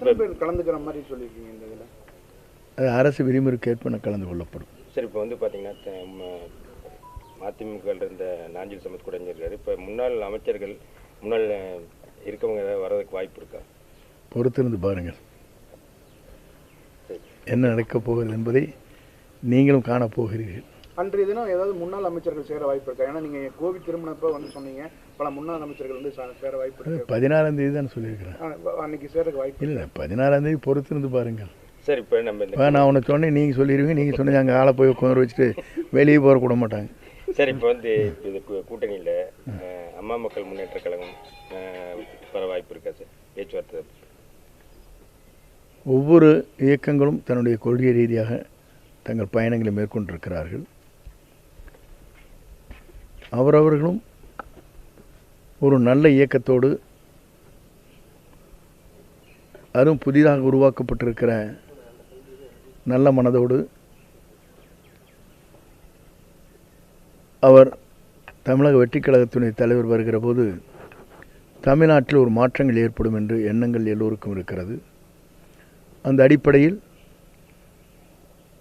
எத்தனை பேர் கலந்துக்கிற மாதிரி சொல்லியிருக்கீங்க இந்த இதில்? அது அரசு விதிமுறைக்கு ஏற்ப கலந்து கொள்ளப்படும். சார் இப்போ வந்து பார்த்தீங்கன்னா மதிமுக இருந்த நாஞ்சில் சமத் கூட இருக்காரு. இப்போ முன்னாள் அமைச்சர்கள் முன்னாள் இருக்கவங்க ஏதாவது வர்றதுக்கு வாய்ப்பு இருக்கா? பொறுத்திருந்து பாருங்கள் என்ன நடக்கப் போகிறது என்பதை நீங்களும் காணப்போகிறீர்கள். அன்றைய தினம் ஏதாவது முன்னாள் அமைச்சர்கள் சேர வாய்ப்பு இருக்கா? ஏன்னா நீங்கள் கோவிட் திருமணப்போ வந்து சொன்னீங்க பல முன்னாள் அமைச்சர்கள் வந்து சேர வாய்ப்பு இருக்கு. 14ஆம் தேதி தான் சொல்லியிருக்கிறேன். அன்னைக்கு சேரக்கு வாய்ப்பு இல்லை, 14ஆம் தேதி பொறுத்திருந்து பாருங்கள். சார் இப்போ நம்ம நான் உன்னை சொன்னேன், நீங்கள் சொல்லிடுவீங்க. நீங்கள் சொன்னீங்க அங்கே ஆளை போய் உட்கார வச்சுட்டு வெளியே போகிற கூட மாட்டாங்க. சார் இப்போ வந்து இது கூட்டணியில் அம்மா மக்கள் முன்னேற்ற கழகம் வர வாய்ப்பு இருக்கா சார்? பேச்சுவார்த்தை ஒவ்வொரு இயக்கங்களும் தன்னுடைய கொள்கை ரீதியாக தங்கள் பயணங்களை மேற்கொண்டிருக்கிறார்கள். அவரவர்களும் ஒரு நல்ல இயக்கத்தோடு, அதுவும் புதிதாக உருவாக்கப்பட்டிருக்கிற நல்ல மனதோடு அவர் தமிழக வெற்றிக் கழகத்தினுடைய தலைவர் வருகிற போது தமிழ்நாட்டில் ஒரு மாற்றங்கள் ஏற்படும் என்று எண்ணங்கள் எல்லோருக்கும் இருக்கிறது. அந்த அடிப்படையில்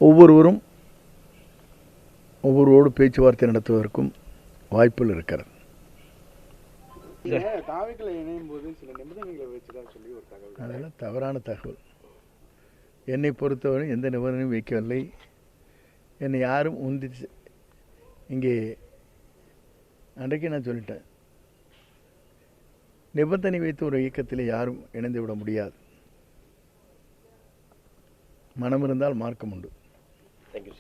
ஒவ்வொருவரோடு பேச்சுவார்த்தை நடத்துவதற்கும் வாய்ப்புகள் இருக்கிறது. அதெல்லாம் தவறான தகவல். என்னை பொறுத்தவரை எந்த நிபந்தனையும் வைக்கவில்லை. என்னை யாரும் உந்திச்சு இங்கே அன்றைக்கு நான் சொல்லிட்டேன், நிபந்தனை வைத்து ஒரு இயக்கத்தில் யாரும் இணைந்து விட முடியாது. மனம் இருந்தால் மார்க்கம் உண்டு.